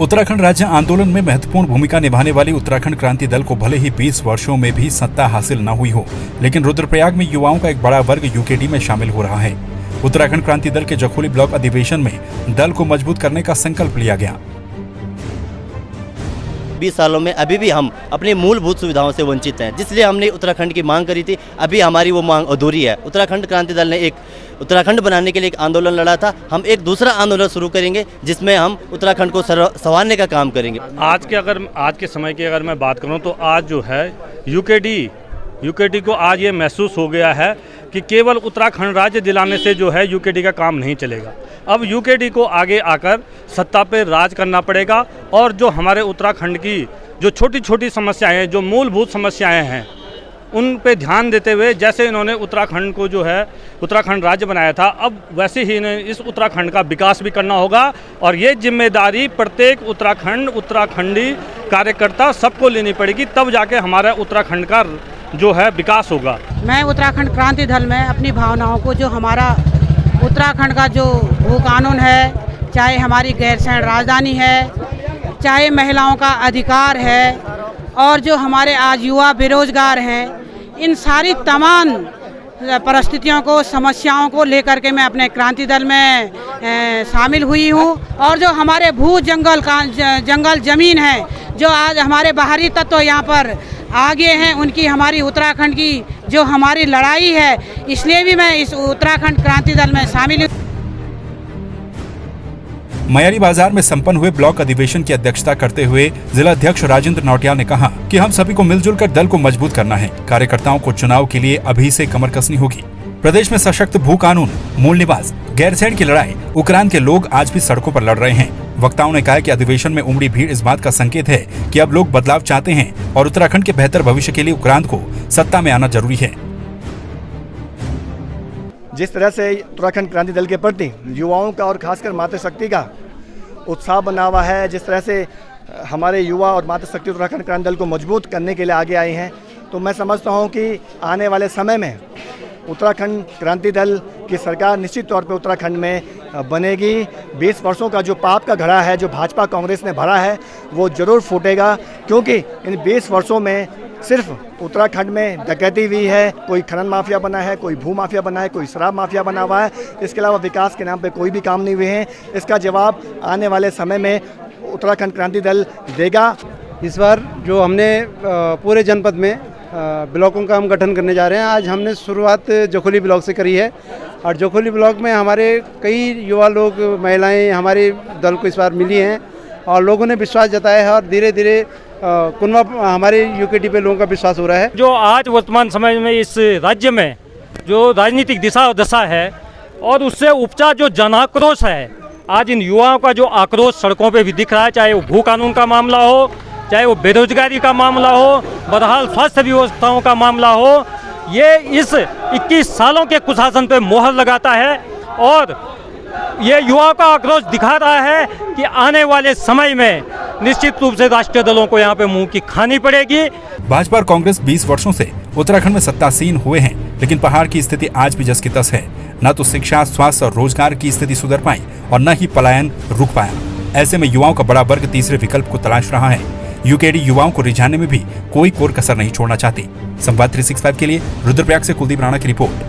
उत्तराखंड राज्य आंदोलन में महत्वपूर्ण भूमिका निभाने वाली उत्तराखंड क्रांति दल को भले ही 20 वर्षों में भी सत्ता हासिल न हुई हो, लेकिन रुद्रप्रयाग में युवाओं का एक बड़ा वर्ग यूकेडी में शामिल हो रहा है। उत्तराखंड क्रांति दल के जखोली ब्लॉक अधिवेशन में दल को मजबूत करने का संकल्प लिया गया। 20 सालों में अभी भी हम अपनी मूलभूत सुविधाओं से वंचित हैं, जिसलिए हमने उत्तराखंड की मांग करी थी। अभी हमारी वो मांग अधूरी है। उत्तराखंड क्रांति दल ने एक उत्तराखंड बनाने के लिए एक आंदोलन लड़ा था। हम एक दूसरा आंदोलन शुरू करेंगे जिसमें हम उत्तराखंड को संवारने का काम करेंगे। आज के समय की अगर मैं बात करूं तो आज जो है यूकेडी को आज ये महसूस हो गया है कि केवल उत्तराखंड राज्य दिलाने से जो है यूकेडी का काम नहीं चलेगा। अब यूकेडी को आगे आकर सत्ता पर राज करना पड़ेगा और जो हमारे उत्तराखंड की जो छोटी छोटी समस्याएं, जो मूलभूत समस्याएं हैं, उन पे ध्यान देते हुए जैसे इन्होंने उत्तराखंड को जो है उत्तराखंड राज्य बनाया था, अब वैसे ही इन्हें इस उत्तराखंड का विकास भी करना होगा और ये जिम्मेदारी प्रत्येक उत्तराखंडी कार्यकर्ता सबको लेनी पड़ेगी, तब जाके हमारा उत्तराखंड का जो है विकास होगा। मैं उत्तराखंड क्रांति दल में अपनी भावनाओं को, जो हमारा उत्तराखंड का जो भू कानून है, चाहे हमारी गैरसैंण राजधानी है, चाहे महिलाओं का अधिकार है और जो हमारे आज युवा बेरोजगार हैं, इन सारी तमाम परिस्थितियों को, समस्याओं को लेकर के मैं अपने क्रांति दल में शामिल हुई हूँ। और जो हमारे भू जंगल जमीन है, जो आज हमारे बाहरी तत्व यहाँ पर आगे हैं, उनकी हमारी उत्तराखंड की जो हमारी लड़ाई है, इसलिए भी मैं इस उत्तराखंड क्रांति दल में शामिल हूँ। मयारी बाजार में संपन्न हुए ब्लॉक अधिवेशन की अध्यक्षता करते हुए जिला अध्यक्ष राजेंद्र नौटियाल ने कहा कि हम सभी को मिलजुल कर दल को मजबूत करना है। कार्यकर्ताओं को चुनाव के लिए अभी से कमर कसनी होगी। प्रदेश में सशक्त भू कानून, मूल निवास, गैरसैंण की लड़ाई, उक्रांद के लोग आज भी सड़कों पर लड़ रहे हैं। वक्ताओं ने कहा कि अधिवेशन में उमड़ी भीड़ इस बात का संकेत है कि अब लोग बदलाव चाहते हैं और उत्तराखंड के बेहतर भविष्य के लिए उक्रांद को सत्ता में आना जरूरी है। जिस तरह से उत्तराखंड क्रांति दल के प्रति युवाओं का और खासकर मातृशक्ति का उत्साह बना हुआ है, जिस तरह से हमारे युवा और मातृशक्ति उत्तराखंड क्रांति दल को मजबूत करने के लिए आगे आए हैं, तो मैं समझता हूं कि आने वाले समय में उत्तराखंड क्रांति दल की सरकार निश्चित तौर पे उत्तराखंड में बनेगी। 20 वर्षों का जो पाप का घड़ा है, जो भाजपा कांग्रेस ने भरा है, वो जरूर फूटेगा, क्योंकि इन 20 वर्षों में सिर्फ उत्तराखंड में डकैती हुई है, कोई खनन माफिया बना है, कोई भू माफिया बना है, कोई शराब माफिया बना हुआ है। इसके अलावा विकास के नाम पे कोई भी काम नहीं हुए हैं। इसका जवाब आने वाले समय में उत्तराखंड क्रांति दल देगा। इस बार जो हमने पूरे जनपद में ब्लॉकों का हम गठन करने जा रहे हैं, आज हमने शुरुआत जखोली ब्लॉक से करी है और जखोली ब्लॉक में हमारे कई युवा लोग, महिलाएं हमारे दल को इस बार मिली हैं और लोगों ने विश्वास जताया है और धीरे धीरे कुनवा हमारे यूकेडी पे लोगों का विश्वास हो रहा है। जो आज वर्तमान समय में इस राज्य में जो राजनीतिक दिशा और दशा है और उससे उपजा जो जन आक्रोश है, आज इन युवाओं का जो आक्रोश सड़कों पे भी दिख रहा है, चाहे वो भू कानून का मामला हो, चाहे वो बेरोजगारी का मामला हो, बदहाल स्वास्थ्य व्यवस्थाओं का मामला हो, ये इस 21 सालों के कुशासन पे मोहर लगाता है और ये युवाओं का आक्रोश दिखा रहा है कि आने वाले समय में निश्चित रूप से राष्ट्रीय दलों को यहाँ पे मुंह की खानी पड़ेगी। भाजपा और कांग्रेस 20 वर्षों से उत्तराखंड में सत्तासीन हुए हैं, लेकिन पहाड़ की स्थिति आज भी जस की तस है। न तो शिक्षा, स्वास्थ्य और रोजगार की स्थिति सुधर पाई और न ही पलायन रुक पाया। ऐसे में युवाओं का बड़ा वर्ग तीसरे विकल्प को तलाश रहा है। यूकेडी युवाओं को रिझाने में भी कोई कोर कसर नहीं छोड़ना चाहती। संवाद 365 के लिए रुद्रप्रयाग से कुलदीप राणा की रिपोर्ट।